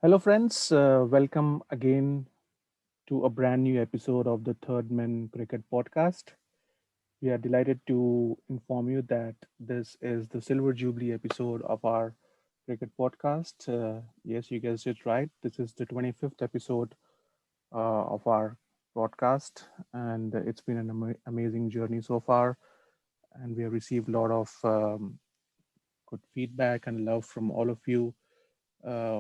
Hello, friends. Welcome again to a brand new episode of the Third Men Cricket Podcast. We are delighted to inform you that this is the Silver Jubilee episode of our cricket podcast. Yes, you guessed it right. This is the 25th episode of our podcast, and it's been an amazing journey so far. And we have received a lot of good feedback and love from all of you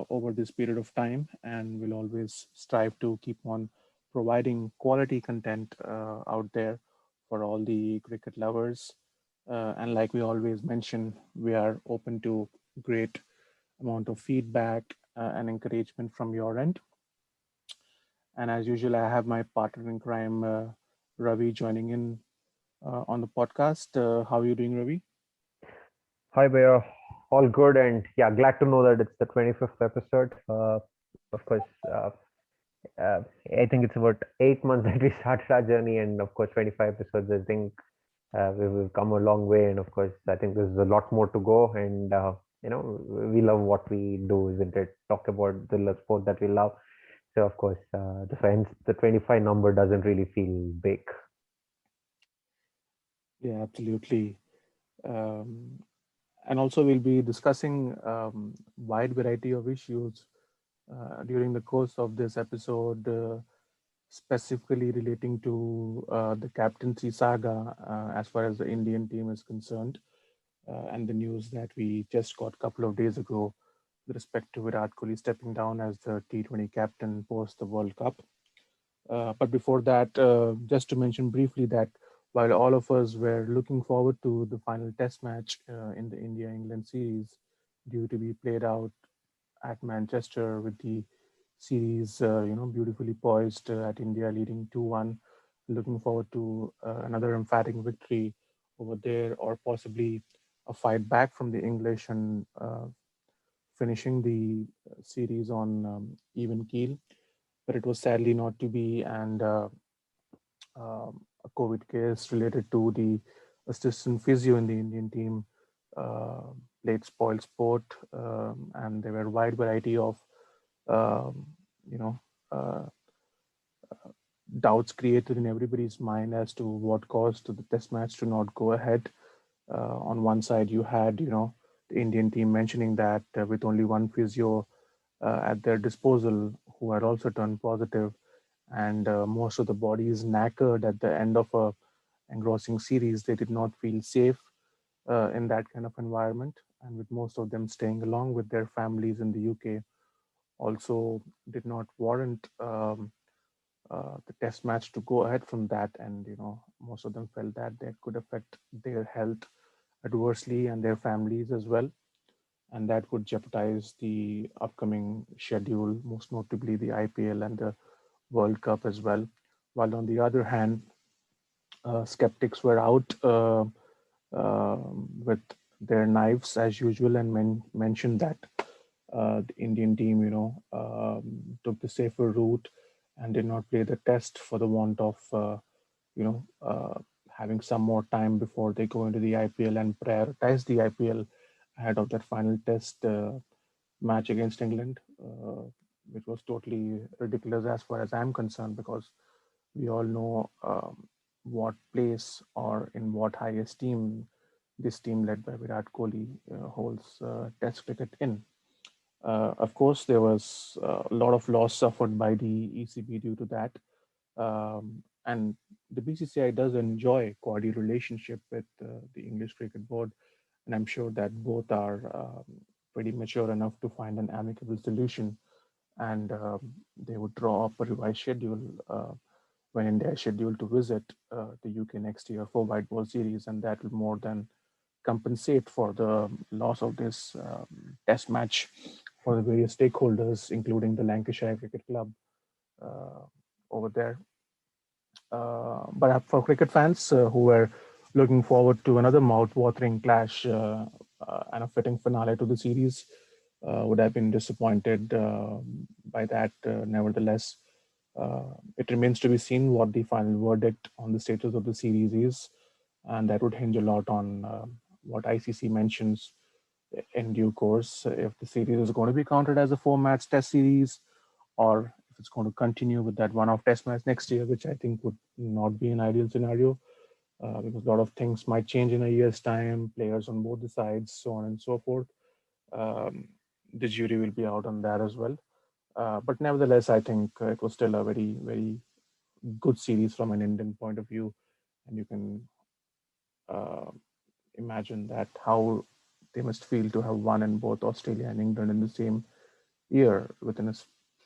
over this period of time, and we'll always strive to keep on providing quality content out there for all the cricket lovers. And like we always mention, we are open to great amount of feedback and encouragement from your end. And as usual, I have my partner in crime, Ravi, joining in on the podcast. How are you doing, Ravi? Hi, Baya. All good, and yeah, glad to know that it's the 25th episode. Of course, uh, I think it's about 8 months that we started our journey, and of course, 25 episodes. I think we've come a long way, and of course, I think there's a lot more to go. And we love what we do, isn't it? Talk about the sport that we love. So, of course, the 25 number doesn't really feel big. Yeah, absolutely. Um, and also, we'll be discussing wide variety of issues during the course of this episode, specifically relating to the captaincy saga as far as the Indian team is concerned, and the news that we just got a couple of days ago with respect to Virat Kohli stepping down as the T20 captain post the World Cup. But before that, just to mention briefly that while all of us were looking forward to the final test match in the India England series due to be played out at Manchester with the series, beautifully poised at India leading 2-1. Looking forward to another emphatic victory over there, or possibly a fight back from the English and finishing the series on even keel. But it was sadly not to be, and a COVID case related to the assistant physio in the Indian team uh, played spoil sport, and there were a wide variety of um, you know uh, doubts created in everybody's mind as to what caused the test match to not go ahead. On one side, you had the Indian team mentioning that with only one physio at their disposal, who had also turned positive, and most of the bodies knackered at the end of a engrossing series, they did not feel safe in that kind of environment. And with most of them staying along with their families in the UK, also did not warrant the test match to go ahead from that. And most of them felt that that could affect their health adversely and their families as well, and that would jeopardize the upcoming schedule, most notably the IPL and the World Cup as well. While on the other hand, skeptics were out with their knives as usual, and mentioned that the Indian team, took the safer route and did not play the test for the want of, you know, uh, having some more time before they go into the IPL and prioritize the IPL ahead of that final test match against England, which was totally ridiculous as far as I'm concerned, because we all know what place or in what high esteem this team led by Virat Kohli holds Test cricket in. Of course, there was a lot of loss suffered by the ECB due to that, and the BCCI does enjoy cordial relationship with the English Cricket Board, and I'm sure that both are pretty mature enough to find an amicable solution, and they would draw up a revised schedule when India is scheduled to visit the UK next year for White Ball Series, and that will more than compensate for the loss of this test match for the various stakeholders, including the Lancashire Cricket Club uh, over there. But for cricket fans who were looking forward to another mouth-watering clash and a fitting finale to the series, would have been disappointed by that. Nevertheless, it remains to be seen what the final verdict on the status of the series is, and that would hinge a lot on what ICC mentions in due course, if the series is going to be counted as a four-match test series, or if it's going to continue with that one-off test match next year, which I think would not be an ideal scenario, because a lot of things might change in a year's time, players on both the sides, so on and so forth. Um, the jury will be out on that as well. But nevertheless, I think it was still a very, very good series from an Indian point of view, and you can uh, imagine that how they must feel to have won in both Australia and England in the same year within a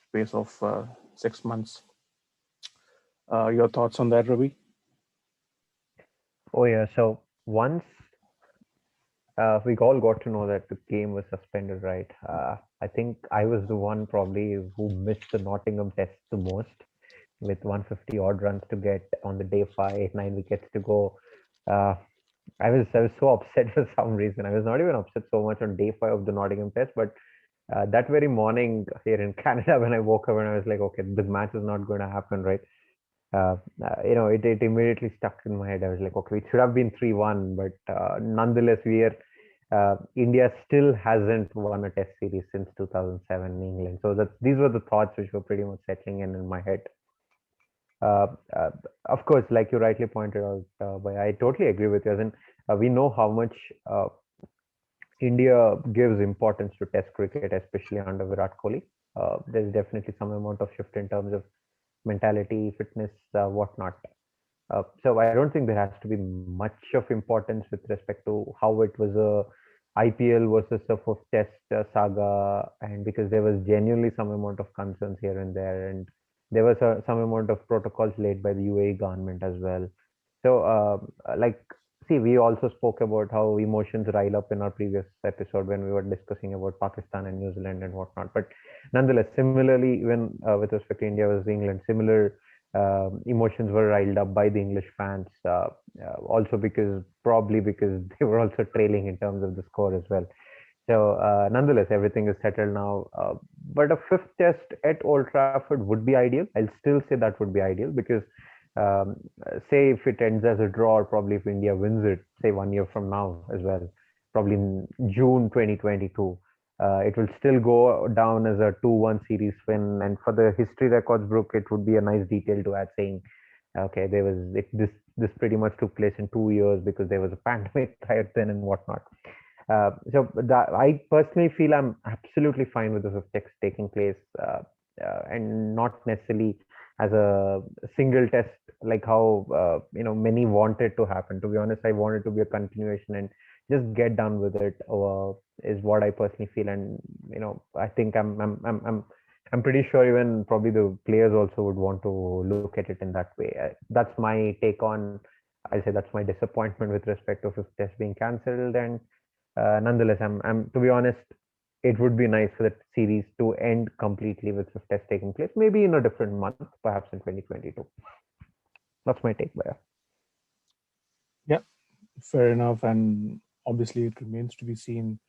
space of 6 months. Your thoughts on that, Ravi? Oh yeah. So once we all got to know that the game was suspended, right? I think I was the one probably who missed the Nottingham test the most, with 150 odd runs to get on the day five, 9 wickets to go. Uh, I was so upset for some reason. I was not even upset so much on day five of the Nottingham test, but that very morning here in Canada, when I woke up and I was like, okay, the match is not going to happen, right? It immediately stuck in my head. I was like, okay, it should have been 3-1, but nonetheless, India still hasn't won a Test series since 2007 in England. So these were the thoughts which were pretty much settling in my head. Uh, uh, of course, like you rightly pointed out, but I totally agree with you. As in, we know how much uh, India gives importance to Test cricket, especially under Virat Kohli. There's definitely some amount of shift in terms of mentality, fitness, whatnot. So I don't think there has to be much of importance with respect to how it was a IPL versus a first test saga, and because there was genuinely some amount of concerns here and there, and there was some amount of protocols laid by the UAE government as well. So, like, see, we also spoke about how emotions rile up in our previous episode when we were discussing about Pakistan and New Zealand and whatnot. But nonetheless, similarly, when with respect to India versus England, similar emotions were riled up by the English fans, also because probably because they were also trailing in terms of the score as well. So nonetheless, everything is settled now. But a fifth test at Old Trafford would be ideal. I'll still say that would be ideal because um, say if it ends as a draw, or probably if India wins it, say 1 year from now as well, probably in June 2022. It will still go down as a 2-1 series win, and for the history records book, it would be a nice detail to add saying, okay, this pretty much took place in 2 years because there was a pandemic prior then and whatnot. So that, I personally feel I'm absolutely fine with the fifth test taking place, and not necessarily as a single test like how many want it to happen. To be honest, I want it to be a continuation and just get done with it. Is what I personally feel, and I think I'm pretty sure even probably the players also would want to look at it in that way. That's my take on. I'll say that's my disappointment with respect to fifth test being cancelled, and nonetheless, I'm to be honest, it would be nice for the series to end completely with fifth test taking place, maybe in a different month, perhaps in 2022. That's my take, Baya. Yeah, fair enough. And obviously, it remains to be seen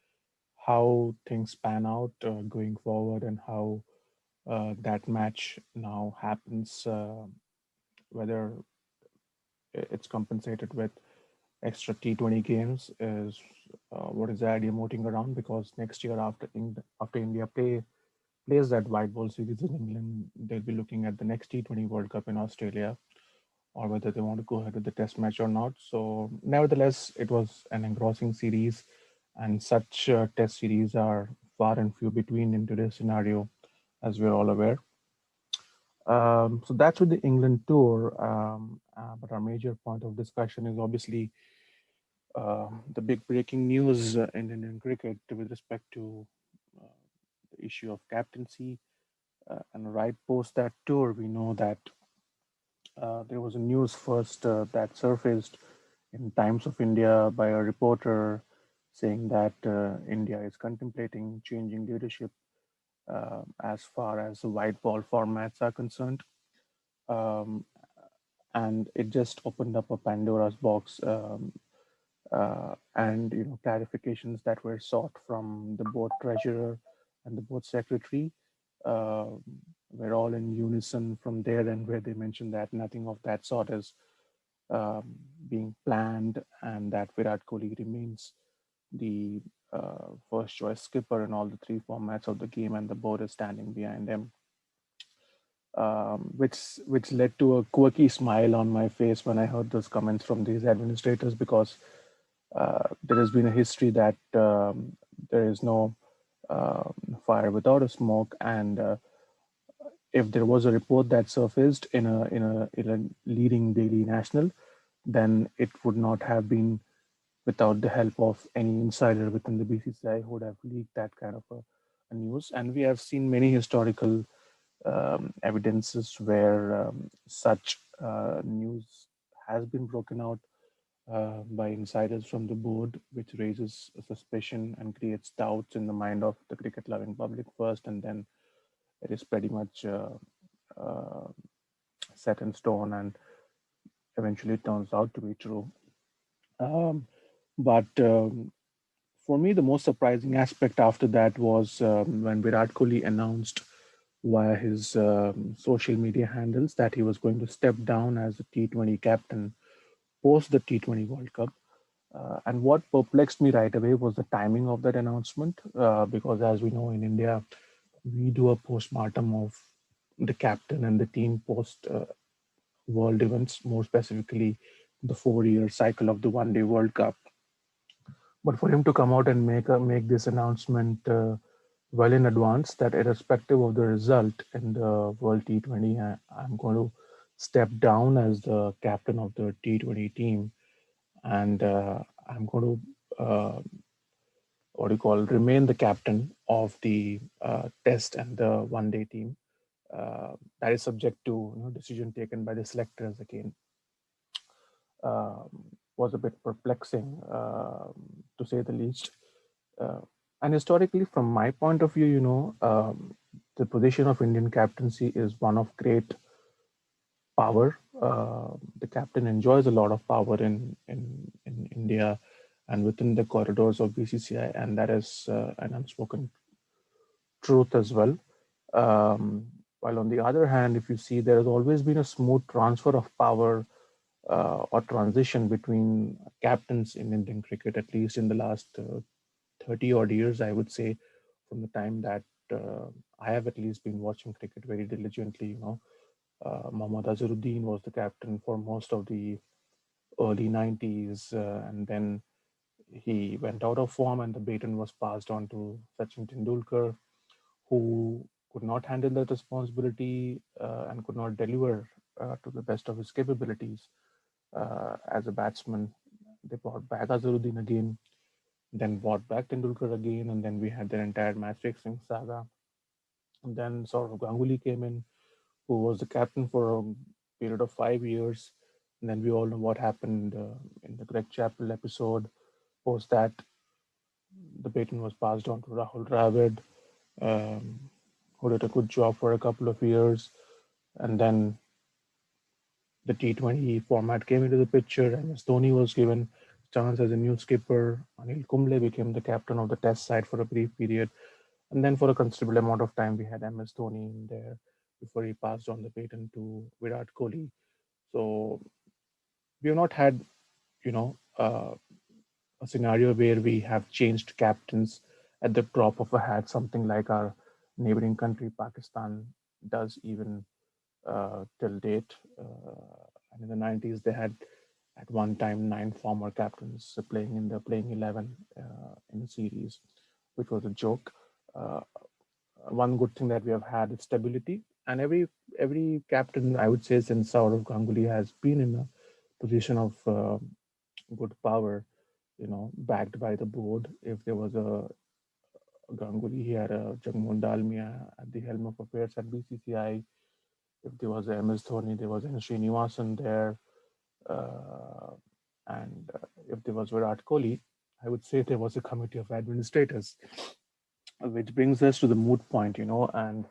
how things pan out going forward and how that match now happens, whether it's compensated with extra T20 games is what is the idea moting around, because next year after India plays that white ball series in England, they'll be looking at the next T20 World Cup in Australia, or whether they want to go ahead with the test match or not. So nevertheless, it was an engrossing series, and such test series are far and few between in today's scenario, as we're all aware. So that's with the England tour. But our major point of discussion is obviously the big breaking news in Indian cricket with respect to uh, the issue of captaincy. And right post that tour, we know that there was a news first that surfaced in Times of India by a reporter saying that India is contemplating changing leadership as far as the white ball formats are concerned. Um, and it just opened up a Pandora's box, and clarifications that were sought from the board treasurer and the board secretary uh, were all in unison from there, and where they mentioned that nothing of that sort is um, being planned, and that Virat Kohli remains the first choice skipper in all the three formats of the game, and the board is standing behind him, which led to a quirky smile on my face when I heard those comments from these administrators, because there has been a history that there is no fire without a smoke, and if there was a report that surfaced in a leading daily national, then it would not have been without the help of any insider within the BCCI who would have leaked that kind of a news. And we have seen many historical evidences where such news has been broken out by insiders from the board, which raises a suspicion and creates doubts in the mind of the cricket loving public first, and then it is pretty much uh, set in stone and eventually turns out to be true. Um, but for me, the most surprising aspect after that was when Virat Kohli announced via his social media handles that he was going to step down as the T20 captain post the T20 World Cup. And what perplexed me right away was the timing of that announcement, because as we know in India, we do a postmortem of the captain and the team post world events, more specifically the 4 year cycle of the One Day World Cup. But for him to come out and make this announcement well in advance that irrespective of the result in the World T20, I'm going to step down as the captain of the T20 team, and I'm going to what do you call remain the captain of the Test and the One Day team. That is subject to decision taken by the selectors again. Was a bit perplexing, to say the least. Uh, and historically, from my point of view, the position of Indian captaincy is one of great power. The captain enjoys a lot of power in India and within the corridors of BCCI, and that is an unspoken truth as well. Um, while on the other hand, if you see, there has always been a smooth transfer of power or transition between captains in Indian cricket, at least in the last 30 odd years, I would say, from the time that I have at least been watching cricket very diligently. Mohammad Azharuddin was the captain for most of the early 90s, and then he went out of form, and the baton was passed on to Sachin Tendulkar, who could not handle that responsibility and could not deliver to the best of his capabilities as a batsman. They brought back Azharuddin again, then brought back Tendulkar again, and then we had the entire match fixing saga. And then Saurav Ganguly came in, who was the captain for a period of 5 years. And then we all know what happened in the Greg Chappell episode. Post that, the baton was passed on to Rahul Dravid, um, who did a good job for a couple of years. And then the T20 format came into the picture, and as Dhoni was given chance as a new skipper. Anil Kumble became the captain of the Test side for a brief period, and then for a considerable amount of time we had MS Dhoni in there before he passed on the baton to Virat Kohli. So we have not had, you know, a scenario where we have changed captains at the drop of a hat, something like our neighboring country Pakistan does even till date. And in the 90s, they had at one time 9 former captains playing in the playing 11 in the series, which was a joke. Uh, One good thing that we have had is stability, and every captain, I would say, since Saurav Ganguly has been in a position of good power, backed by the board. If there was a Ganguly, he had a Jagmohan Dalmia at the helm of affairs at BCCI. If there was a MS Dhoni, there was N. Srinivasan there. Uh, and if there was Virat Kohli, I would say there was a committee of administrators, which brings us to the moot point, and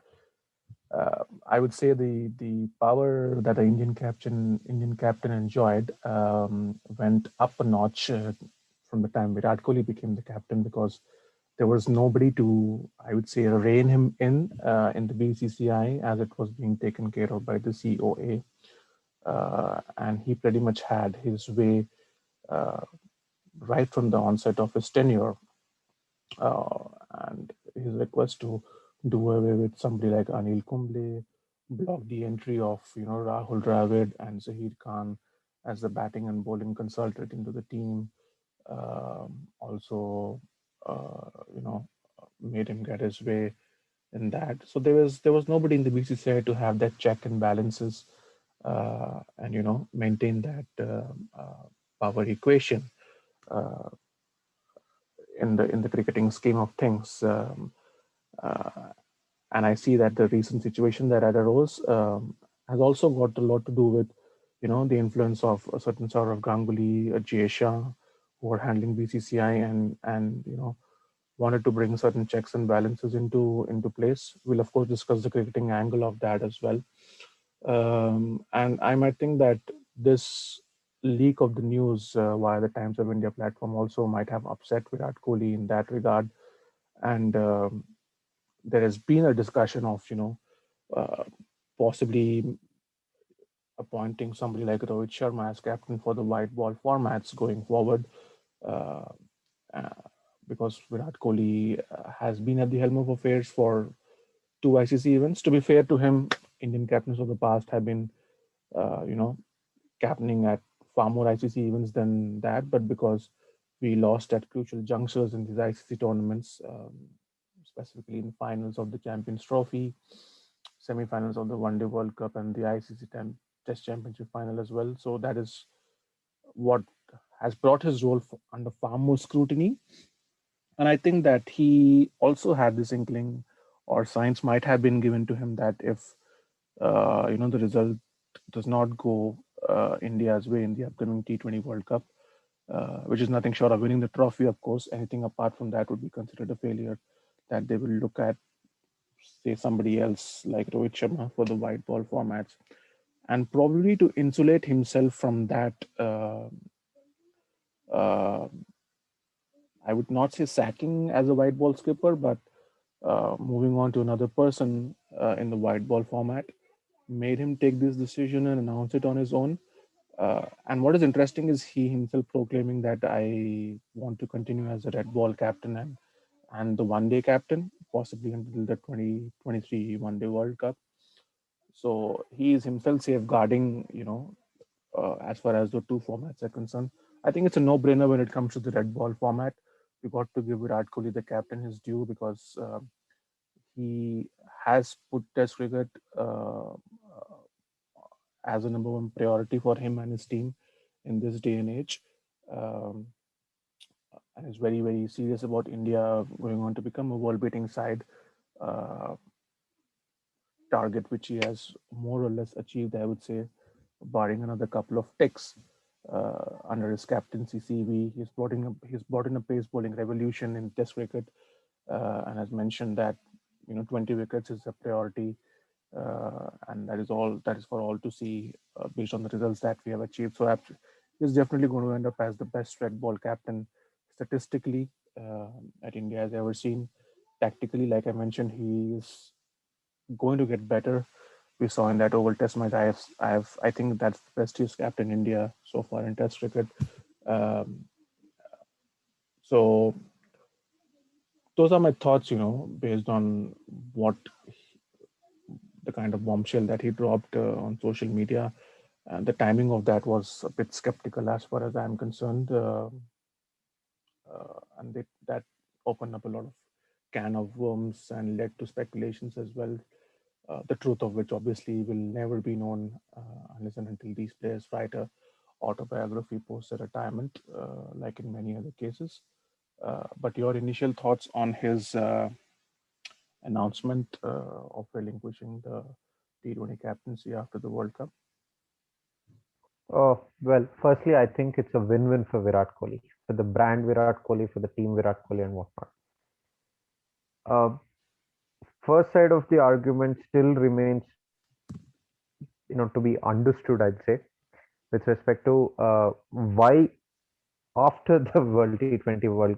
I would say the power that the Indian captain enjoyed went up a notch from the time Virat Kohli became the captain, because there was nobody to, I would say, rein him in the BCCI, as it was being taken care of by the COA, and he pretty much had his way uh, right from the onset of his tenure. uh, and his request to do away with somebody like Anil Kumble, block the entry of Rahul Dravid and Zahir Khan as the batting and bowling consultant into the team. Also, you know, made him get his way in that. So there was nobody in the BCCI to have that check and balances, and maintain that power equation uh, in the cricketing scheme of things. Uh, and I see that the recent situation that arose has also got a lot to do with, the influence of a certain sort of Ganguly, Jay Shah, who are handling BCCI and wanted to bring certain checks and balances into place. We'll of course discuss the cricketing angle of that as well. And I might think that this leak of the news via the Times of India platform also might have upset Virat Kohli in that regard. And there has been a discussion of, uh, possibly appointing somebody like Rohit Sharma as captain for the white ball formats going forward, uh, uh, because Virat Kohli has been at the helm of affairs for two ICC events. To be fair to him, Indian captains of the past have been, uh, you know, captaining at far more ICC events than that, but because we lost at crucial junctures in these ICC tournaments, specifically in finals of the Champions Trophy, semi-finals of the One Day World Cup, and the ICC Test Championship final as well. So that is what has brought his role under far more scrutiny. And I think that he also had this inkling, or signs might have been given to him, that if the result does not go India's way in the upcoming T20 World Cup, which is nothing short of winning the trophy, of course. Anything apart from that would be considered a failure. That they will look at, say, somebody else like Rohit Sharma for the white ball formats, and probably to insulate himself from that. Uh, I would not say sacking as a white ball skipper, but moving on to another person in the white ball format made him take this decision and announce it on his own. And what is interesting is he himself proclaiming that I want to continue as a red ball captain and the one day captain, possibly until the 2023 One Day World Cup. So he is himself safeguarding, as far as the two formats are concerned. I think it's a no-brainer when it comes to the red ball format. We got to give Virat Kohli, the captain, his due, because he has put Test cricket as a number one priority for him and his team in this day and age. Um, and is very, very serious about India going on to become a world beating side, uh, target which he has more or less achieved, I would say, barring another couple of ticks. Under his captaincy, CV, he's brought in a pace bowling revolution in Test cricket, and has mentioned that 20 wickets is a priority, and that is for all to see based on the results that we have achieved. So he's definitely going to end up as the best red ball captain statistically that India has ever seen. Tactically, like I mentioned, he is going to get better. We saw in that Oval Test match. I think that's the best he's capped in India so far in Test cricket. Um, so those are my thoughts, based on what the kind of bombshell that he dropped on social media. And the timing of that was a bit skeptical as far as I'm concerned. And that opened up a lot of can of worms and led to speculations as well. The truth of which obviously will never be known unless and until these players write a autobiography post their retirement, like in many other cases. But your initial thoughts on his announcement of relinquishing the T20 captaincy after the World Cup? Oh, well, firstly, I think it's a win-win for Virat Kohli, for the brand Virat Kohli, for the team Virat Kohli, and whatnot. Uh, First side of the argument still remains, to be understood, I'd say, with respect to why after the World T20 World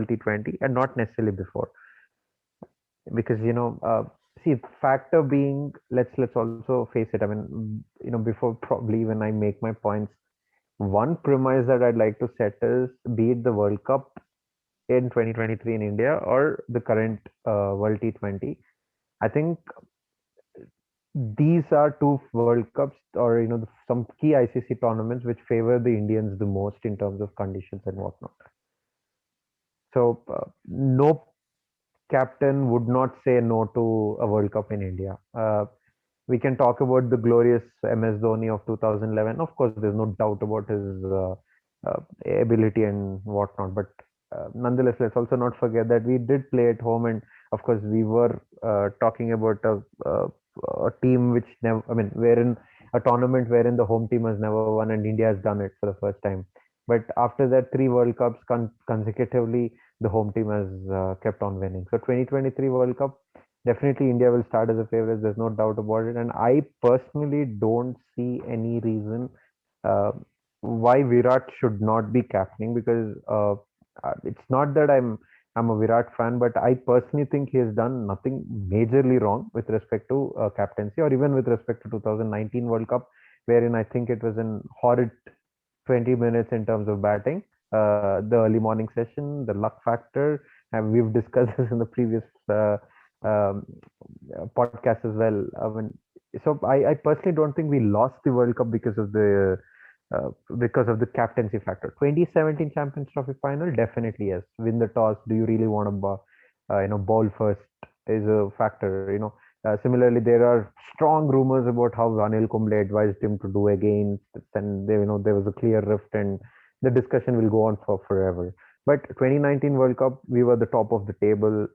T20 and not necessarily before, because see, factor being, let's also face it. I mean, before probably when I make my points, one premise that I'd like to set is, be it the World Cup in 2023 in India or the current World T20. I think these are two World Cups, or some key ICC tournaments which favor the Indians the most in terms of conditions and whatnot. So no captain would not say no to a World Cup in India. We can talk about the glorious MS Dhoni of 2011. Of course, there's no doubt about his uh, ability and whatnot. But nonetheless, let's also not forget that we did play at home, and of course, we were talking about a team which never, I mean, wherein a tournament wherein the home team has never won, and India has done it for the first time. But after that, three World Cups consecutively, the home team has kept on winning. So 2023 World Cup, definitely India will start as a favorite. There's no doubt about it. And I personally don't see any reason uh, why Virat should not be captaining, because it's not that I'm a Virat fan, but I personally think he has done nothing majorly wrong with respect to captaincy, or even with respect to 2019 World Cup, wherein I think it was an horrid 20 minutes in terms of batting. The early morning session, the luck factor, and we've discussed this in the previous um, podcast as well. I mean, so I personally don't think we lost the World Cup because of the captaincy factor. 2017 Champions Trophy final, definitely yes. Win the toss. Do you really want to bowl first is a factor. Similarly, there are strong rumors about how Anil Kumble advised him to do against, and there was a clear rift, and the discussion will go on for forever. But 2019 World Cup, we were the top of the table.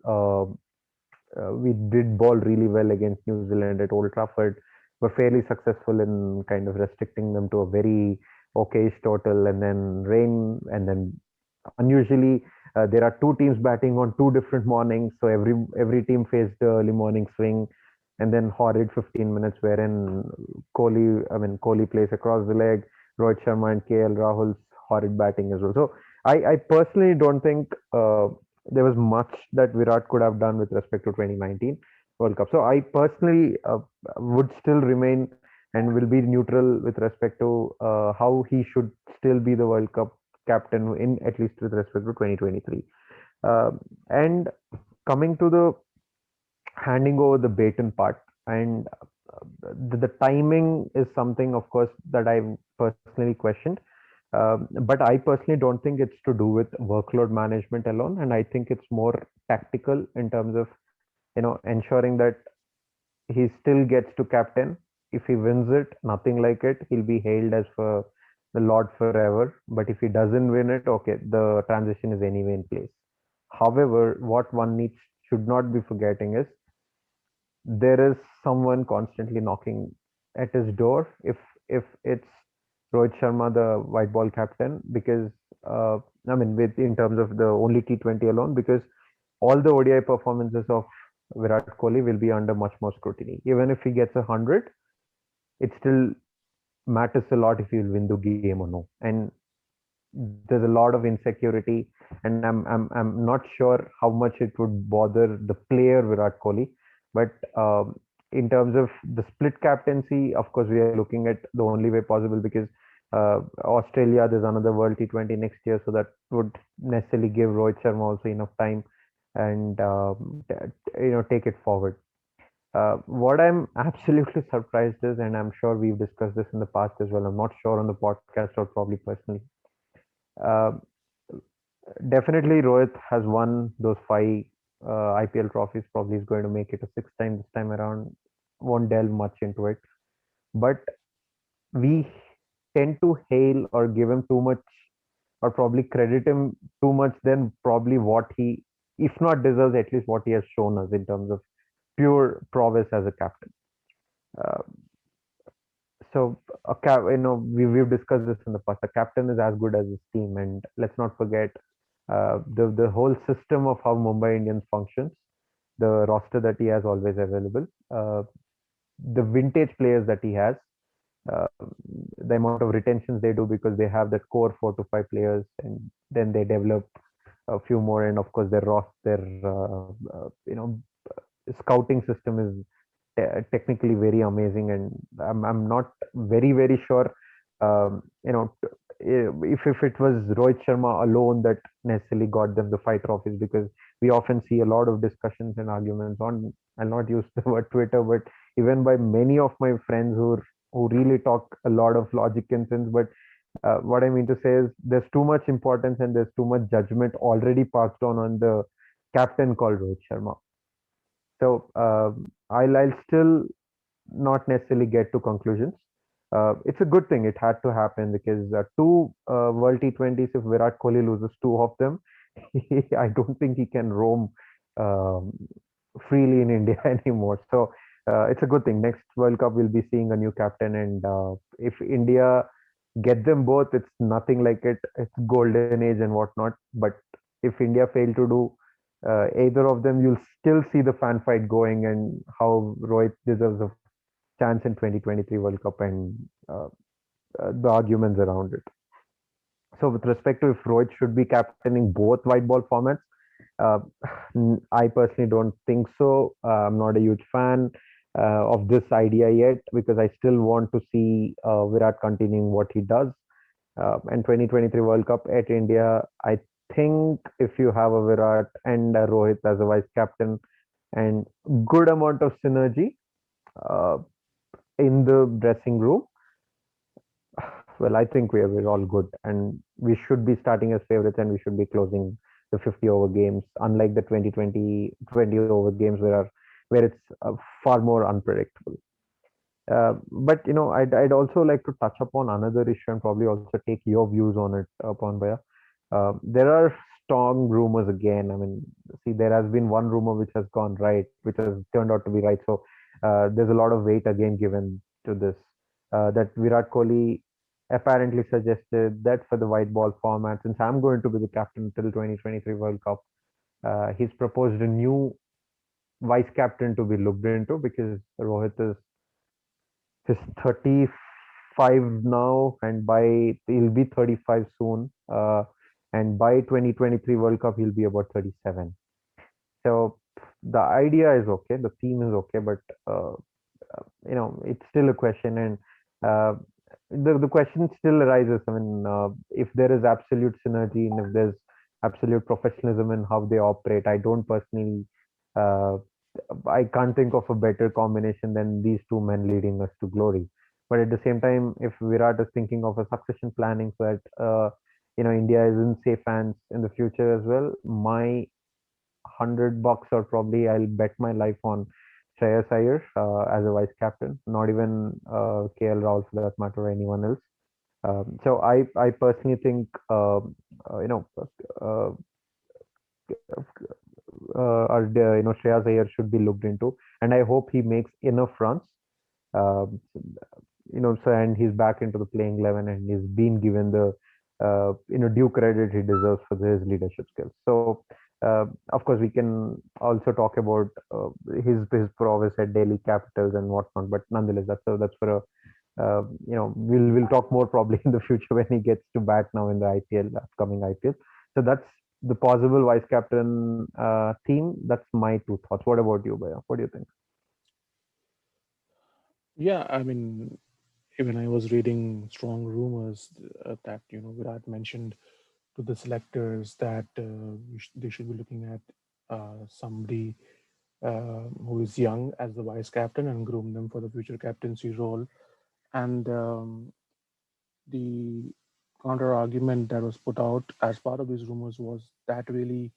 We did bowl really well against New Zealand at Old Trafford. Were fairly successful in kind of restricting them to a very okayish total, and then rain, and then unusually there are two teams batting on two different mornings, so every team faced the early morning swing, and then horrid 15 minutes wherein Kohli plays across the leg, Rohit Sharma and KL Rahul's horrid batting as well. So I personally don't think there was much that Virat could have done with respect to 2019 World Cup. So I personally would still remain and will be neutral with respect to how he should still be the World Cup captain, in at least with respect to 2023. And coming to the handing over the baton part, and the timing is something, of course, that I personally questioned. But I personally don't think it's to do with workload management alone, and I think it's more tactical in terms of ensuring that he still gets to captain. If he wins it, nothing like it, he'll be hailed as for the Lord forever. But if he doesn't win it, okay, the transition is anyway in place. However, what one needs should not be forgetting is there is someone constantly knocking at his door. If it's Rohit Sharma, the white ball captain, because I mean, with in terms of the only T20 alone, because all the ODI performances of Virat Kohli will be under much more scrutiny. Even if he gets 100, it still matters a lot if he'll win the game or no. And there's a lot of insecurity, and I'm not sure how much it would bother the player Virat Kohli. But in terms of the split captaincy, of course, we are looking at the only way possible, because Australia, there's another World T20 next year, so that would necessarily give Rohit Sharma also enough time and take it forward. What I'm absolutely surprised is, and I'm sure we've discussed this in the past as well, I'm not sure on the podcast or probably personally. Uh, Definitely, Rohit has won those five IPL trophies. Probably is going to make it a sixth time this time around. Won't delve much into it, but we tend to hail or give him too much, or probably credit him too much than probably what he, if not deserves, at least what he has shown us in terms of pure prowess as a captain. Uh, so we've discussed this in the past. A captain is as good as his team, and let's not forget the whole system of how Mumbai Indians functions, the roster that he has always available, the vintage players that he has, uh, the amount of retentions they do, because they have that core 4 to 5 players, and then they develop a few more, and of course their scouting system is technically very amazing, and I'm not very sure, um, you know if it was Rohit Sharma alone that necessarily got them the five trophies, because we often see a lot of discussions and arguments on, I'll not use the word Twitter, but even by many of my friends who really talk a lot of logic and sense. But what I mean to say is there's too much importance and there's too much judgment already passed on the captain called Rohit Sharma. So I'll still not necessarily get to conclusions. It's a good thing it had to happen, because two World T20s, if Virat Kohli loses two of them, I don't think he can roam um, freely in India anymore. So it's a good thing. Next World Cup, we'll be seeing a new captain, and if India get them both, it's nothing like it. It's golden age and whatnot. But if India fail to do either of them, you'll still see the fan fight going, and how Rohit deserves a chance in 2023 World Cup, and uh, the arguments around it. So, with respect to if Rohit should be captaining both white ball formats, uh, I personally don't think so. I'm not a huge fan of this idea yet, because I still want to see Virat continuing what he does. And 2023 World Cup at India, I think if you have a Virat and a Rohit as a vice captain and good amount of synergy uh, in the dressing room, well, I think we're all good, and we should be starting as favorites, and we should be closing the 50 over games, unlike the 2020 over games where it's far more unpredictable. But I'd also like to touch upon another issue and probably also take your views on it, upon Baya. There are strong rumors again. I mean, see, there has been one rumor which has gone right, which has turned out to be right. So there's a lot of weight again given to this. That Virat Kohli apparently suggested that for the white ball format, since I'm going to be the captain till 2023 World Cup, he's proposed a new vice captain to be looked into, because Rohit is He's 35 now, and he'll be 35 soon. And by 2023 World Cup, he'll be about 37. So the idea is okay, the theme is okay, but it's still a question, and uh, the question still arises. I mean, if there is absolute synergy and if there's absolute professionalism in how they operate, I don't personally. Uh, I can't think of a better combination than these two men leading us to glory. But at the same time, if Virat is thinking of a succession planning so that India is in safe hands in the future as well, my $100, or probably I'll bet my life on Shreyas Iyer as a vice captain, not even KL Rahul for that matter, or anyone else. So I personally think uh, Shreyas Iyer should be looked into, and I hope he makes enough runs. Um, so and he's back into the playing 11, and he's been given the due credit he deserves for his leadership skills. So of course we can also talk about his prowess at Delhi Capitals and whatnot, but nonetheless that's for a we'll talk more probably in the future when he gets to bat now in the upcoming IPL. So that's the possible vice captain theme. That's my two thoughts. What about you, Baya? What do you think? Yeah, I mean, even I was reading strong rumors that Virat mentioned to the selectors that they should be looking at somebody who is young as the vice captain and groom them for the future captaincy role. And the counter argument that was put out as part of these rumors was that really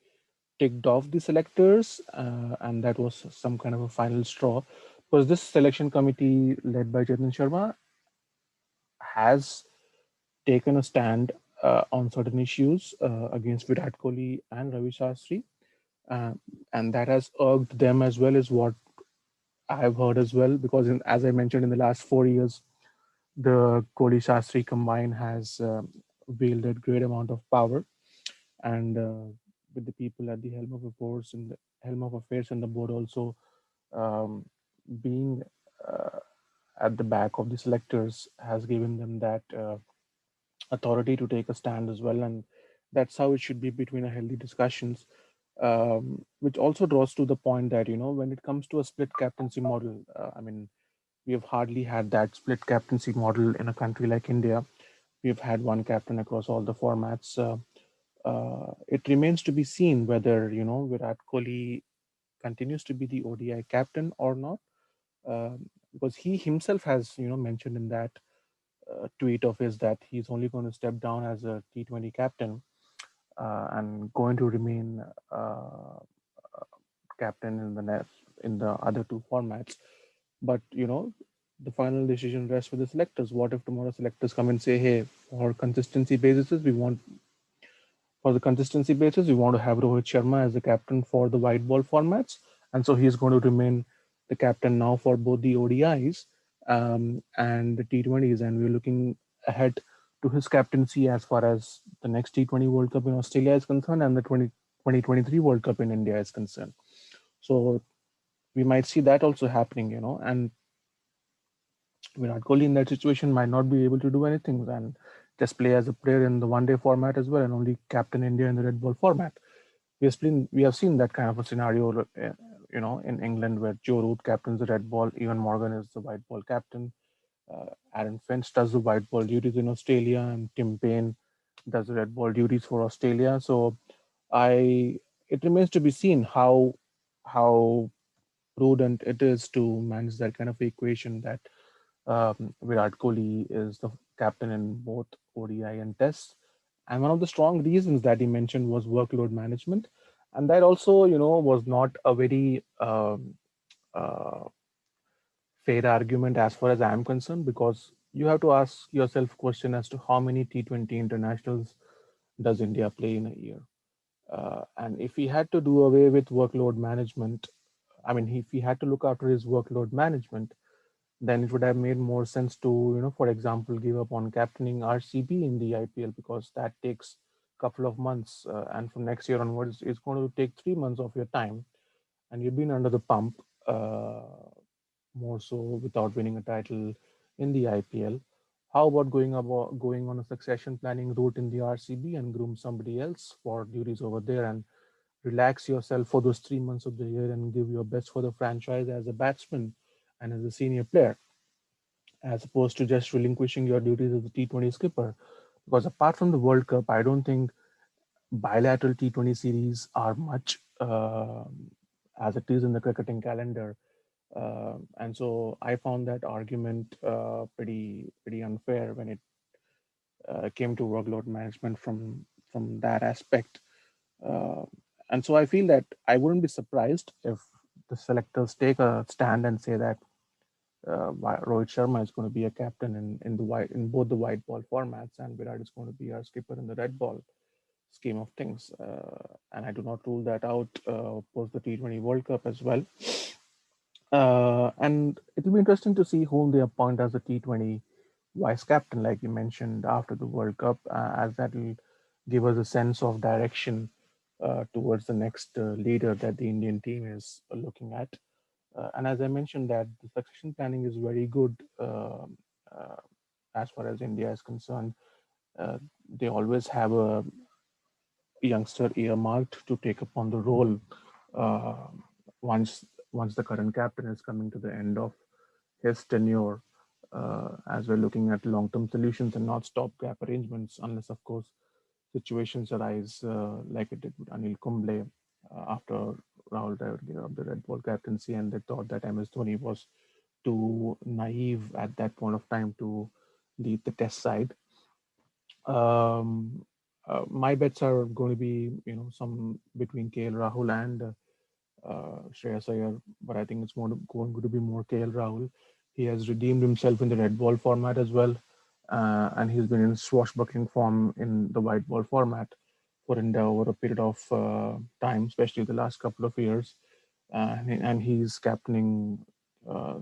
ticked off the selectors, and that was some kind of a final straw. Because this selection committee, led by Chetan Sharma, has taken a stand on certain issues against Virat Kohli and Ravi Shastri, uh, and that has irked them as well, as what I've heard as well. Because as I mentioned, in the last 4 years, the Kohli Shastri combine has wielded great amount of power, and with the people at the helm of affairs and the board also um, being uh, at the back of the selectors, has given them that authority to take a stand as well, and that's how it should be between a healthy discussions. Which also draws to the point that when it comes to a split captaincy model, I mean, we have hardly had that split captaincy model in a country like India, We've had one captain across all the formats. It remains to be seen whether Virat Kohli continues to be the ODI captain or not, because he himself has mentioned in that tweet of his that he's only going to step down as a T20 captain and going to remain captain in the other two formats. But the final decision rests with the selectors. What if tomorrow selectors come and say, "Hey, for the consistency basis, we want to have Rohit Sharma as the captain for the white ball formats," and so he's going to remain the captain now for both the ODIs and the T20s, and we're looking ahead to his captaincy as far as the next T20 World Cup in Australia is concerned and the 2023 World Cup in India is concerned. So we might see that also happening, and Virat Kohli in that situation might not be able to do anything and just play as a player in the one day format as well and only captain India in the red ball format. We have seen that kind of a scenario, in England where Joe Root captains the red ball, Evan Morgan is the white ball captain, Aaron Finch does the white ball duties in Australia, and Tim Payne does the red ball duties for Australia. So I it remains to be seen how prudent it is to manage that kind of equation that Virat Kohli is the captain in both ODI and Tests. And one of the strong reasons that he mentioned was workload management. And that also, was not a very uh, fair argument as far as I'm concerned, because you have to ask yourself question as to how many T20 internationals does India play in a year. And if he had to do away with workload management, I mean, if he had to look after his workload management, then it would have made more sense to, for example, give up on captaining RCB in the IPL, because that takes a couple of months, and from next year onwards, it's going to take 3 months of your time, and you've been under the pump, more so without winning a title in the IPL. How about going on a succession planning route in the RCB and groom somebody else for duties over there and relax yourself for those 3 months of the year and give your best for the franchise as a batsman and as a senior player, as opposed to just relinquishing your duties as a T20 skipper. Because apart from the World Cup, I don't think bilateral T20 series are much as it is in the cricketing calendar. And so I found that argument pretty unfair when it came to workload management from that aspect. Uh, and so I feel that I wouldn't be surprised if the selectors take a stand and say that Rohit Sharma is going to be a captain in both the white ball formats, and Virat is going to be our skipper in the red ball scheme of things. And I do not rule that out post the T20 World Cup as well. And it will be interesting to see whom they appoint as the T20 vice captain, like you mentioned, after the World Cup, as that will give us a sense of direction towards the next leader that the Indian team is looking at. And as I mentioned, that the succession planning is very good uh, as far as India is concerned. They always have a youngster earmarked to take upon the role uh, once once the current captain is coming to the end of his tenure. As we're looking at long-term solutions and not stopgap arrangements, unless of course situations arise like it did with Anil Kumble after Rahul Dravid gave up the red ball captaincy, and they thought that MS Dhoni was too naive at that point of time to lead the test side. Um, my bets are going to be, some between KL Rahul and Shreyas Iyer, but I think it's going to be more KL Rahul. He has redeemed himself in the red ball format as well, and he's been in swashbuckling form in the white ball format for India over a period of time, especially the last couple of years. And he's captaining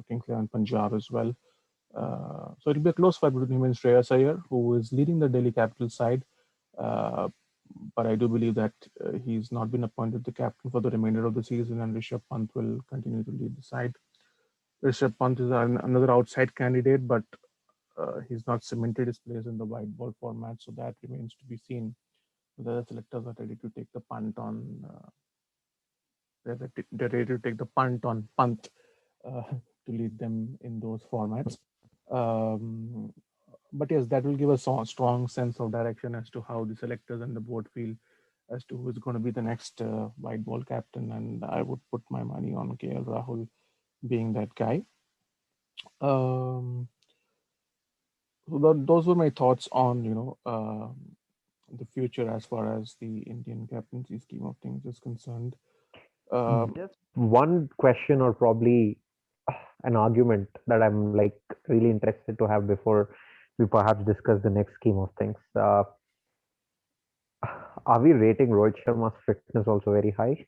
Kings XI Punjab as well. So it'll be a close fight between him and Shreyas Iyer, who is leading the Delhi Capital side. Uh, but I do believe that he's not been appointed the captain for the remainder of the season, and Rishabh Pant will continue to lead the side. Rishabh Pant is another outside candidate, but he's not cemented his place in the white ball format, so that remains to be seen. Whether the selectors are ready to take the punt on, they're ready to take the punt on Pant to lead them in those formats. Um, But yes, that will give a strong sense of direction as to how the selectors and the board feel as to who is going to be the next white ball captain. And I would put my money on KL Rahul being that guy. Um, so those were my thoughts on the future as far as the Indian captaincy scheme of things is concerned. Um, Just one question, or probably an argument that I'm like really interested to have before we perhaps discuss the next scheme of things. Are we rating Rohit Sharma's fitness also very high?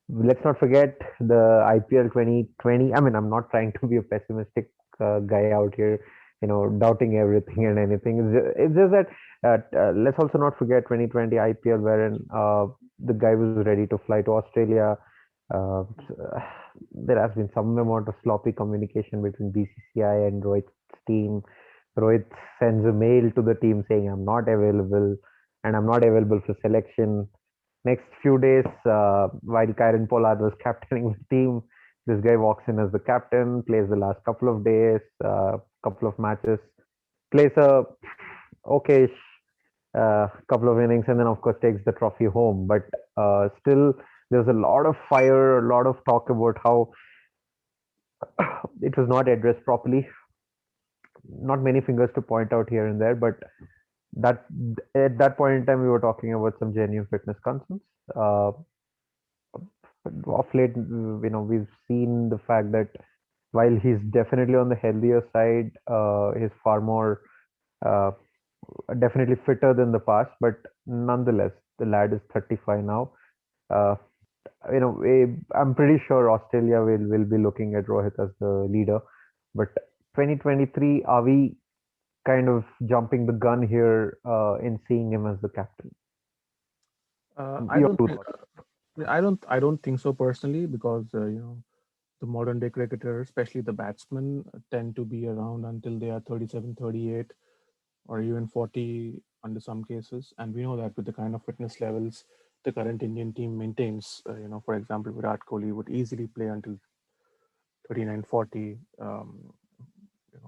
Let's not forget the IPL 2020. I mean, I'm not trying to be a pessimistic guy out here, doubting everything and anything. It's just that let's also not forget 2020 IPL, wherein the guy was ready to fly to Australia. Uh, there has been some amount of sloppy communication between BCCI and Rohit's team. Rohit sends a mail to the team saying, "I'm not available, and I'm not available for selection." Next few days, while Kyron Pollard was captaining the team, this guy walks in as the captain, plays the last couple of days, couple of matches, plays a okay couple of innings, and then of course takes the trophy home. But still, there's a lot of fire, a lot of talk about how it was not addressed properly. Not many fingers to point out here and there, but that at that point in time, we were talking about some genuine fitness concerns. Uh, of late, we've seen the fact that while he's definitely on the healthier side, he's far more uh, definitely fitter than the past. But nonetheless, the lad is 35 now. Uh, I'm pretty sure Australia will be looking at Rohit as the leader. But 2023, are we kind of jumping the gun here in seeing him as the captain? I Your don't two think thoughts. I don't think so personally because the modern day cricketers, especially the batsmen, tend to be around until they are 37, 38, or even 40 under some cases. And we know that with the kind of fitness levels the current Indian team maintains, for example, Virat Kohli would easily play until 39, 40.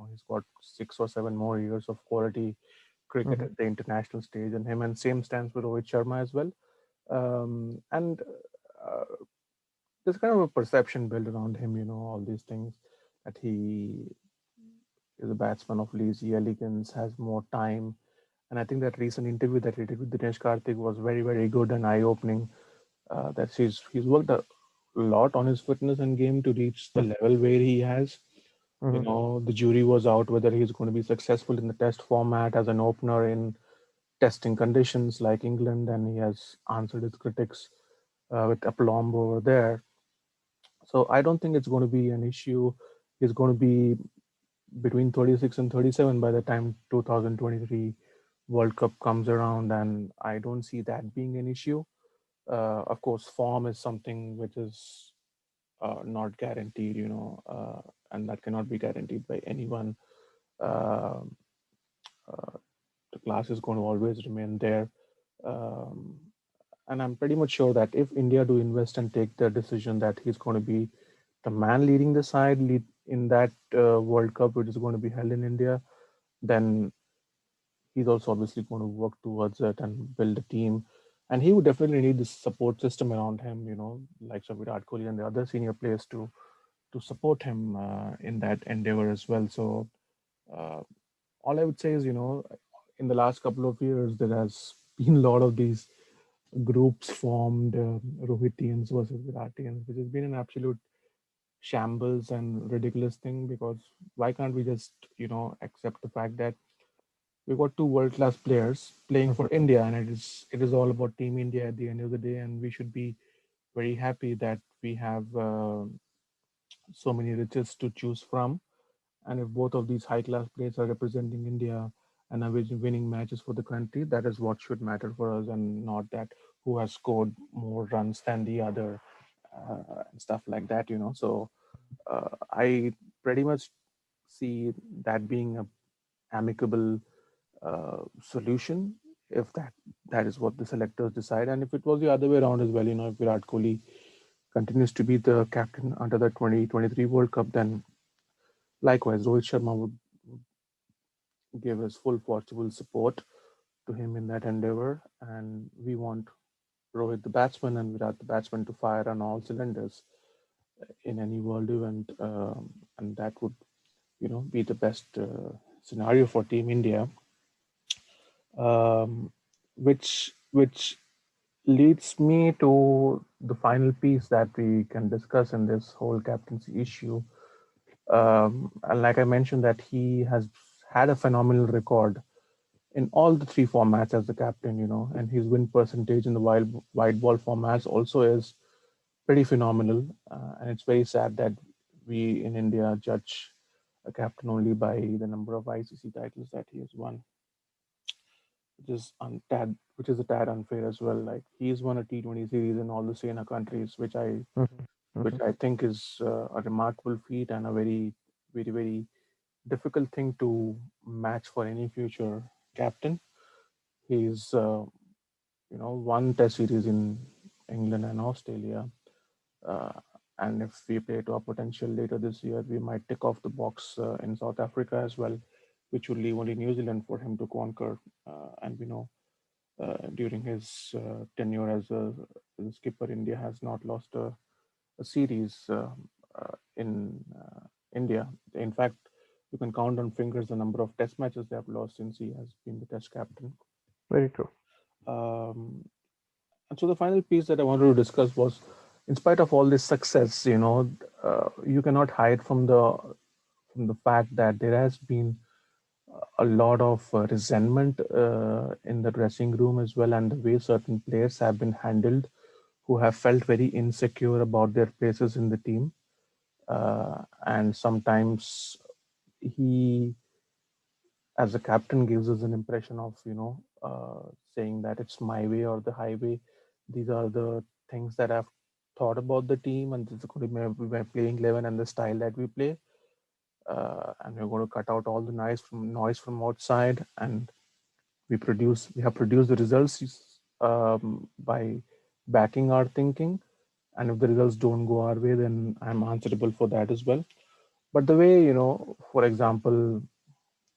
He's got 6 or 7 more years of quality cricket Hmm. at the international stage, and him and same stands with Rohit Sharma as well. And uh, there's kind of a perception built around him, all these things that he is a batsman of lazy elegance, has more time. And I think that recent interview that he did with Dinesh Karthik was very, very good and eye-opening. That he's worked a lot on his fitness and game to reach the level where he has. Hmm. The jury was out whether he's going to be successful in the test format as an opener in testing conditions like England, and he has answered his critics with aplomb over there. So I don't think it's going to be an issue. He's going to be between 36 and 37 by the time 2023 World Cup comes around, and I don't see that being an issue. Of course, form is something which is not guaranteed, and that cannot be guaranteed by anyone. Uh, uh, the class is going to always remain there. Um, and I'm pretty much sure that if India do invest and take the decision that he's going to be the man leading the side lead in that World Cup, which is going to be held in India, then he's also obviously going to work towards it and build a team. And he would definitely need this support system around him, like so Virat Kohli and the other senior players to support him in that endeavor as well. So uh, all I would say is, in the last couple of years, there has been a lot of these groups formed, Rohitians versus Viratians, which has been an absolute shambles and ridiculous thing because why can't we just, accept the fact that we've got two world class players playing for Hmm. India, and it is all about Team India at the end of the day, and we should be very happy that we have so many riches to choose from. And if both of these high class players are representing India and are winning matches for the country, that is what should matter for us, and not that who has scored more runs than the other and stuff like that. So I pretty much see that being a amicable solution if that is what the selectors decide. And if it was the other way around as well, if Virat Kohli continues to be the captain under the 2023 World Cup, then likewise Rohit Sharma would give his full possible support to him in that endeavor. And we want Rohit the batsman and Virat the batsman to fire on all cylinders in any world event, and that would be the best scenario for Team India, um, which leads me to the final piece that we can discuss in this whole captaincy issue. And like I mentioned, that he has had a phenomenal record in all the three formats as the captain, and his win percentage in the wide ball formats also is pretty phenomenal. And it's very sad that we in India judge a captain only by the number of ICC titles that he has won, which is a tad unfair as well. Like he's won a T20 series in all the SENA countries, Mhm, which mhm. I think is a remarkable feat and a very, very, very difficult thing to match for any future captain. He's won Test series in England and Australia. Uh, and if we play to our potential later this year, we might tick off the box in South Africa as well, which would leave only New Zealand for him to conquer. And we know during his tenure as a skipper, India has not lost a series in India. In fact, you can count on fingers the number of test matches they have lost since he has been the test captain. Very true. Um, and so the final piece that I wanted to discuss was, in spite of all this success, you cannot hide from the fact that there has been a lot of resentment in the dressing room as well, and the way certain players have been handled, who have felt very insecure about their places in the team, and sometimes he, as a captain, gives us an impression of saying that it's my way or the highway. These are the things that I've thought about the team, and this is going to be my playing 11 and the style that we play. And we're going to cut out all the noise from outside, and we have produced the results by backing our thinking. And if the results don't go our way, then I'm answerable for that as well. But the way, for example,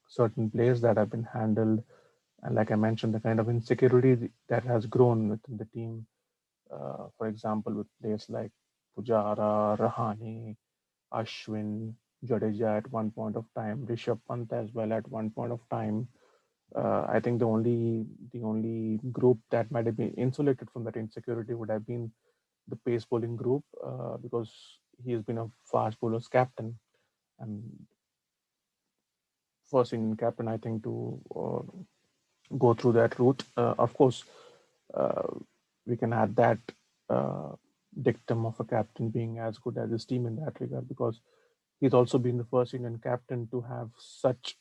certain players that have been handled, and like I mentioned, the kind of insecurity that has grown within the team, for example, with players like Pujara, Rahane, Ashwin, Jadeja at one point of time, Rishabh Pant as well at one point of time. I think the only group that might have been insulated from that insecurity would have been the pace bowling group, because he has been a fast bowler's captain and first Indian captain, I think, to go through that route. Of course, uh, we can add that uh, dictum of a captain being as good as his team in that regard, because he's also been the first Indian captain to have such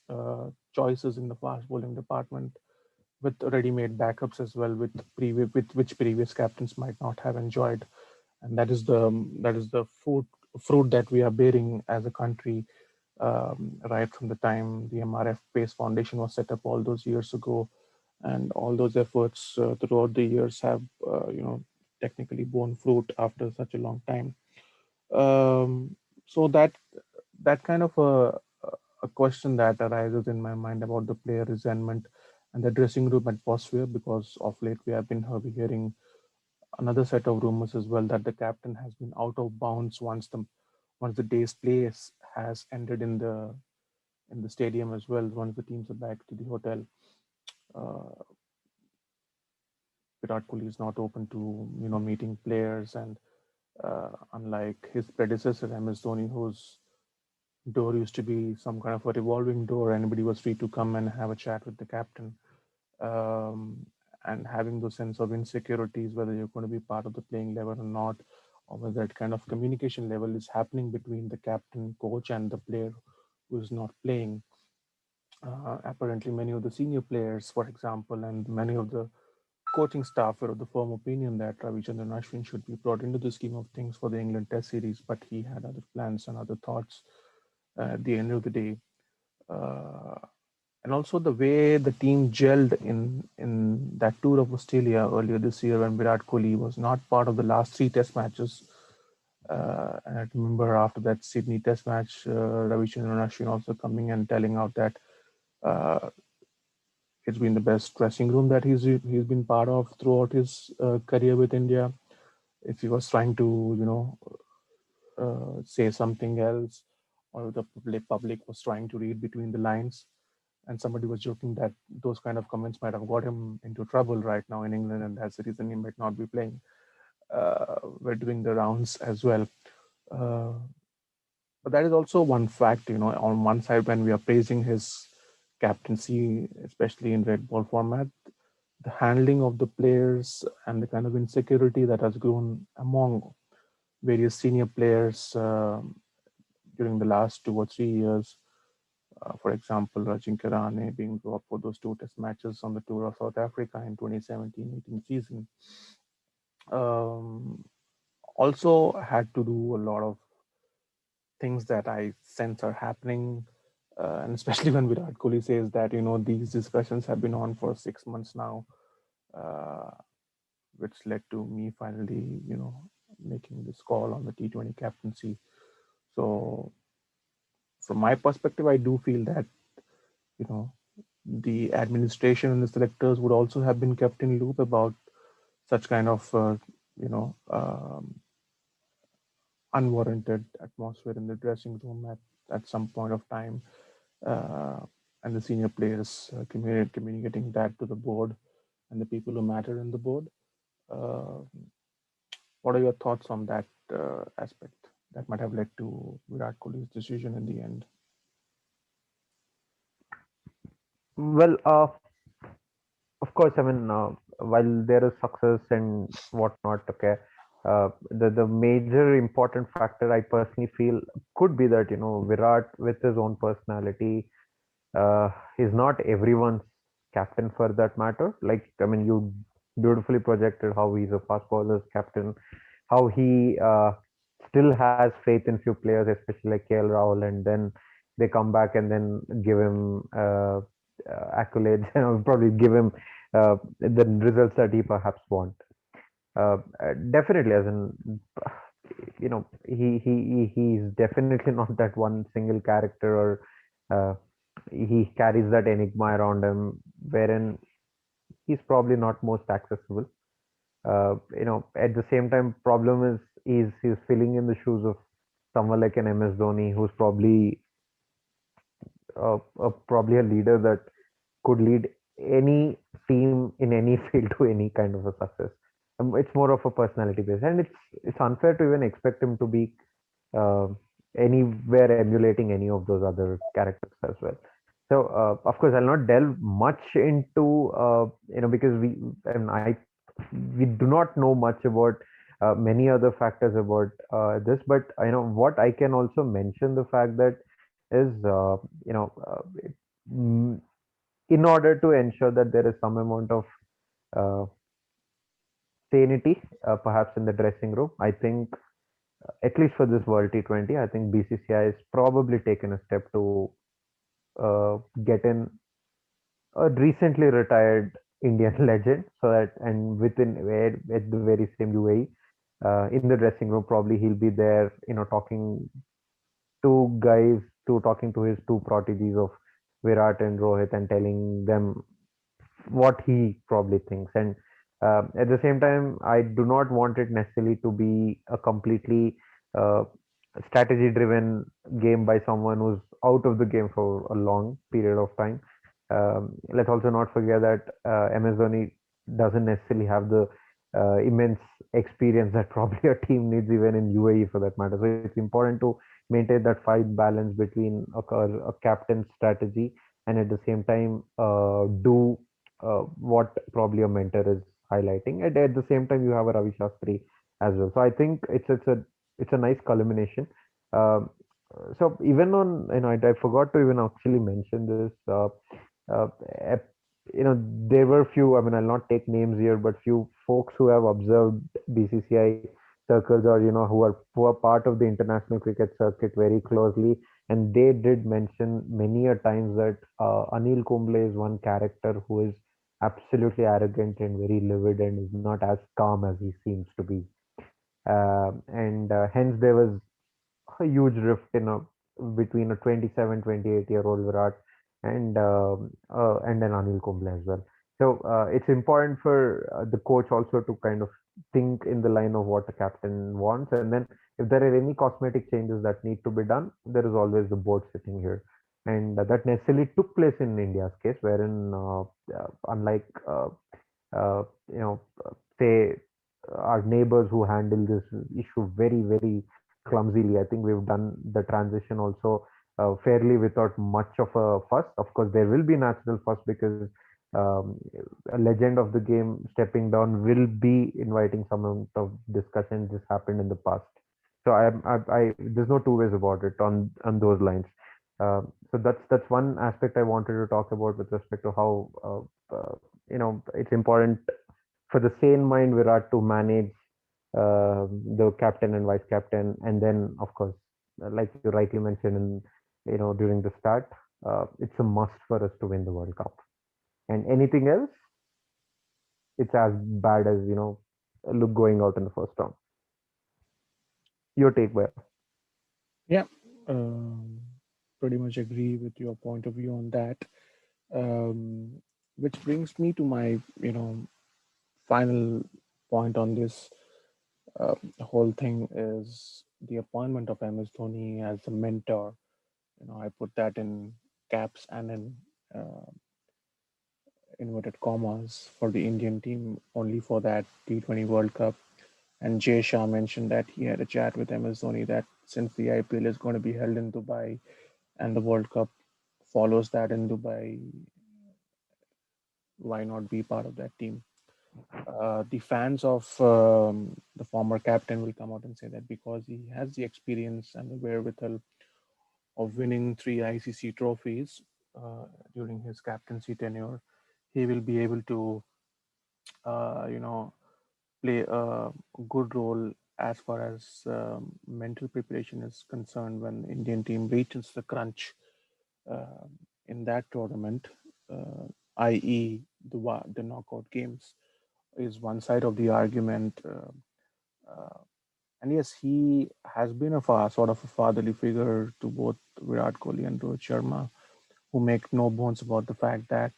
choices in the fast bowling department, with ready-made backups as well, with which previous captains might not have enjoyed. And that is the fruit that we are bearing as a country, right from the time the MRF Pace Foundation was set up all those years ago, and all those efforts throughout the years have technically borne fruit after such a long time. So that kind of a question that arises in my mind about the player resentment and the dressing room atmosphere, because of late we have been hearing another set of rumors as well that the captain has been out of bounds once the day's play has ended in the stadium as well. Once the teams are back to the hotel, uh, Virat Kohli is not open to meeting players, and unlike his predecessor MS Dhoni, whose door used to be some kind of a revolving door, anybody was free to come and have a chat with the captain. um, and having those sense of insecurities, whether you're going to be part of the playing level or not, or whether that kind of communication level is happening between the captain, coach, and the player who is not playing. Apparently, many of the senior players, for example, and many of the coaching staff were of the firm opinion that Ravichandran Ashwin should be brought into the scheme of things for the England Test series, but he had other plans and other thoughts at the end of the day. Uh, and also the way the team gelled in that tour of Australia earlier this year, when Virat Kohli was not part of the last three Test matches. And I remember after that Sydney Test match, Ravichandran Ashwin also coming and telling out that Uh, it's been the best dressing room that he's been part of throughout his career with India. If he was trying to, say something else, or the public was trying to read between the lines, and somebody was joking that those kind of comments might have got him into trouble right now in England, and that's the reason he might not be playing. We're doing the rounds as well. Uh, but that is also one fact, on one side, when we are praising his captaincy, especially in red ball format, the handling of the players and the kind of insecurity that has grown among various senior players during the last 2 or 3 years. For example, Ajinkya Rahane being dropped for those two test matches on the tour of South Africa in 2017-18 season. Um, Also had to do a lot of things that I sense are happening, and especially when Virat Kohli says that these discussions have been on for 6 months now, uh, which led to me finally making this call on the T20 captaincy. So from my perspective, I do feel that you know the administration and the selectors would also have been kept in loop about such kind of you know um, unwarranted atmosphere in the dressing room at some point of time, uh, and the senior players communicating that to the board and the people who matter in the board. Uh, what are your thoughts on that aspect that might have led to Virat Kohli's decision in the end? Well, of course, I mean, while there is success and whatnot, okay, the major important factor I personally feel could be that Virat with his own personality is not everyone's captain for that matter. Like, I mean, you beautifully projected how he's a fast bowler's captain, how he still has faith in few players, especially like KL Rahul, and then they come back and then give him accolades and probably give him the results that he perhaps want. Definitely, as in, he's definitely not that one single character, or uh, he carries that enigma around him, wherein he's probably not most accessible. At the same time, problem is he's filling in the shoes of someone like an MS Dhoni, who's probably a leader that could lead any team in any field to any kind of a success. It's more of a personality base, and it's unfair to even expect him to be uh, anywhere emulating any of those other characters as well. So of course, I'll not delve much into because we do not know much about many other factors about this, but what I can also mention the fact that is mm, in order to ensure that there is some amount of uh, sanity, perhaps in the dressing room. I think, at least for this World T20, I think BCCI has probably taken a step to get in a recently retired Indian legend, so that and within where at the very same UAE, in the dressing room, probably he'll be there, talking to guys, to talking to his two prodigies of Virat and Rohit, and telling them what he probably thinks. And at the same time, I do not want it necessarily to be a completely uh, strategy driven game by someone who's out of the game for a long period of time. Let's also not forget that MS Dhoni doesn't necessarily have the immense experience that probably a team needs, even in UAE for that matter. So it's important to maintain that fine balance between a captain's strategy and at the same time do what probably a mentor is highlighting. And at the same time, you have a Ravi Shastri as well. So I think it's a nice culmination. Um, so even on, I forgot to even actually mention this. Uh, ep- there were few. I mean, I'll not take names here, but few folks who have observed BCCI circles, or who are part of the international cricket circuit very closely, and they did mention many a times that Anil Kumble is one character who is absolutely arrogant and very livid and is not as calm as he seems to be. And hence there was a huge rift between a 27, 28-year-old Virat and then Anil Kumble as well. So it's important for the coach also to kind of think in the line of what the captain wants, and then if there are any cosmetic changes that need to be done, there is always the board sitting here, and that necessarily took place in India's case, wherein unlike you know, say our neighbors who handle this issue very, very clumsily. I think we've done the transition also fairly without much of a fuss. Of course, there will be natural fuss because um, a legend of the game stepping down will be inviting some amount of discussion. This happened in the past, so there's no two ways about it on those lines. So that's one aspect I wanted to talk about with respect to how it's important for the sane mind Virat to manage the captain and vice captain, and then of course, like you rightly mentioned, during the start, it's a must for us to win the World Cup. And anything else, it's as bad as look going out in the first round. Your take, where? Yeah, um, pretty much agree with your point of view on that. Um, which brings me to my, final point on this whole thing is the appointment of MS Dhoni as a mentor. I put that in caps and in uh, inverted commas for the Indian team only for that T20 World Cup. And Jay Shah mentioned that he had a chat with MS Dhoni that since the IPL is going to be held in Dubai and the World Cup follows that in Dubai, why not be part of that team? The fans of the former captain will come out and say that because he has the experience and the wherewithal of winning three ICC trophies during his captaincy tenure, he will be able to, uh, you know, play a good role as far as mental preparation is concerned when the Indian team reaches the crunch uh, in that tournament, uh, i.e., the knockout games, is one side of the argument. And yes, he has been sort of a fatherly figure to both Virat Kohli and Rohit Sharma, who make no bones about the fact that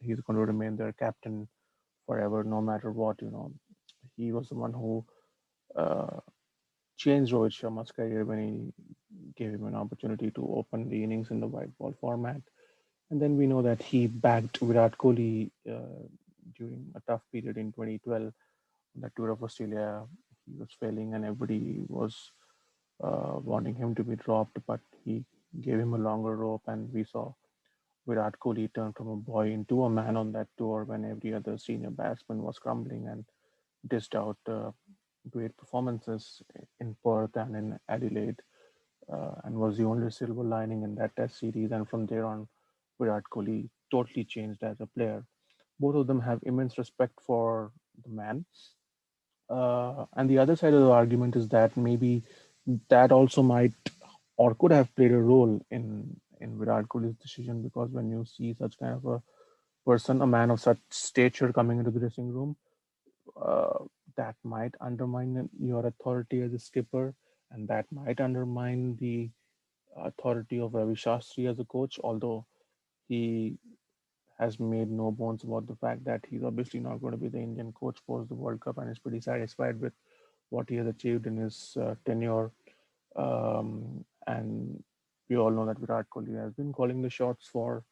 he's going to remain their captain forever, no matter what. He was the one who uh, changed Rohit Sharma's career when he gave him an opportunity to open the innings in the white ball format. And then we know that he backed Virat Kohli during a tough period in 2012 on the tour of Australia. He was failing, and everybody was wanting him to be dropped, but he gave him a longer rope, and we saw Virat Kohli turn from a boy into a man on that tour when every other senior batsman was crumbling and dished out great performances in Perth and in Adelaide, and was the only silver lining in that Test series. And from there on, Virat Kohli totally changed as a player. Both of them have immense respect for the man. And the other side of the argument is that maybe that also might or could have played a role in Virat Kohli's decision, because when you see such kind of a person, a man of such stature coming into the dressing room, uh, that might undermine your authority as a skipper, and that might undermine the authority of Ravi Shastri as a coach. Although he has made no bones about the fact that he's obviously not going to be the Indian coach post the World Cup, and is pretty satisfied with what he has achieved in his tenure. And we all know that Virat Kohli has been calling the shots for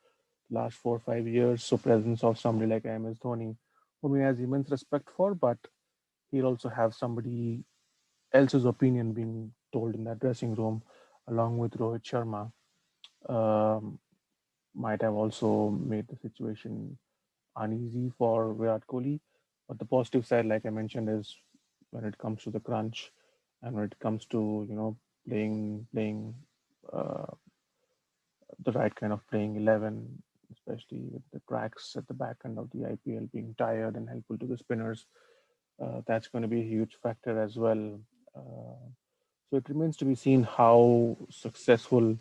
the last 4 or 5 years. So presence of somebody like MS Dhoni, whom he has immense respect for, but he'll also have somebody else's opinion being told in that dressing room, along with Rohit Sharma, um, might have also made the situation uneasy for Virat Kohli. But the positive side, like I mentioned, is when it comes to the crunch and when it comes to playing uh, the right kind of playing 11, especially with the cracks at the back end of the IPL being tired and helpful to the spinners. That's going to be a huge factor as well. Uh, so it remains to be seen how successful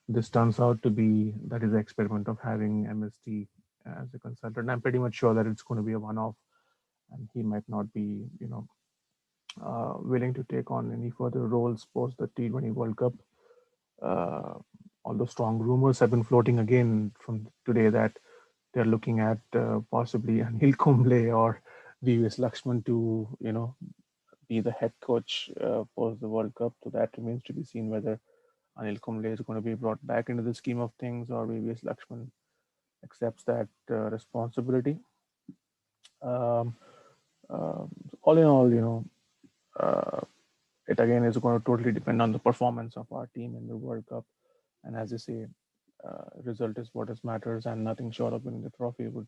this turns out to be. That is the experiment of having MST as a consultant. I'm pretty much sure that it's going to be a one-off, and he might not be, willing to take on any further roles post the T20 World Cup. Uh, although strong rumors have been floating again from today that they're looking at possibly Anil Kumble or VVS Lakshman to, be the head coach post the World Cup. So that remains to be seen whether Anil Kumble is going to be brought back into the scheme of things or VVS Lakshman accepts that responsibility. Um, uh, all in all, uh, it again is going to totally depend on the performance of our team in the World Cup. And as I say, result is what is matters, and nothing short of winning the trophy would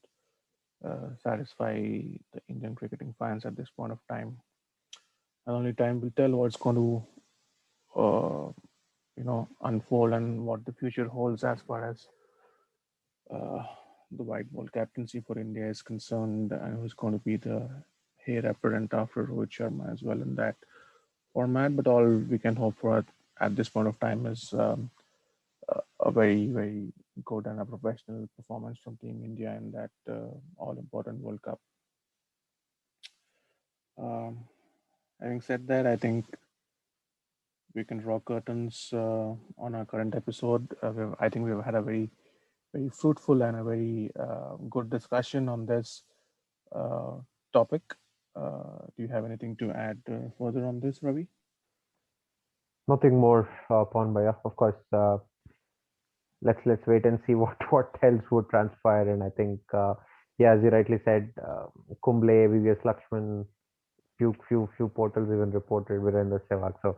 satisfy the Indian cricketing fans at this point of time. And only time will tell what's going to, unfold and what the future holds as far as uh, the white ball captaincy for India is concerned, and who's going to be the heir apparent after Rohit Sharma as well in that format. But all we can hope for at this point of time is a very, very good and a professional performance from Team India in that all important World Cup. Um, Having said that, I think we can draw curtains on our current episode. I think we've had a very, very fruitful and a very good discussion on this uh, topic. Do you have anything to add further on this, Ravi? Nothing more, Pawan Bhaiya. Of course, let's wait and see what else would transpire. And I think, yeah, as you rightly said, Kumble, VVS Lakshman, few portals even reported Virendra Sehwag. So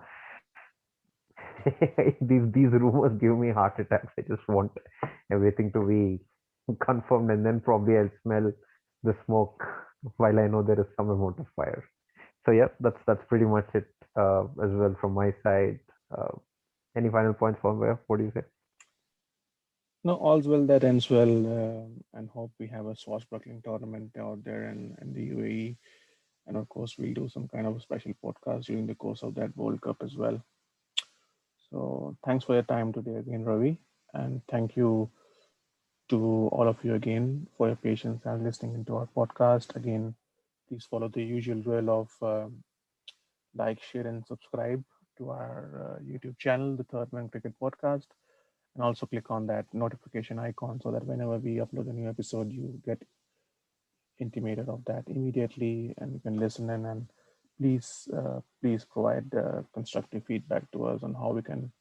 these rumors give me heart attacks. I just want everything to be confirmed, and then probably I'll smell the smoke while I know there is some amount of fire. So yeah, that's pretty much it as well from my side. Uh, any final points, from where? What do you say? No, all's well that ends well, and hope we have a swashbuckling tournament out there in the UAE. And of course, we'll do some kind of a special podcast during the course of that World Cup as well. So thanks for your time today again, Ravi. And thank you to all of you again for your patience and listening into our podcast. Again, please follow the usual drill of like, share, and subscribe to our YouTube channel, the Third Man Cricket Podcast. And also click on that notification icon so that whenever we upload a new episode, you get intimated of that immediately and you can listen in. And please provide constructive feedback to us on how we can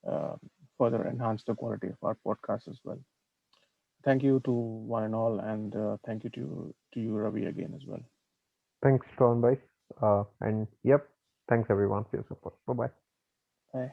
uh, further enhance the quality of our podcast as well. Thank you to one and all, and thank you to you, Ravi, again as well. Thanks, Sean, bye. And yep, thanks everyone for your support. Bye bye. Bye.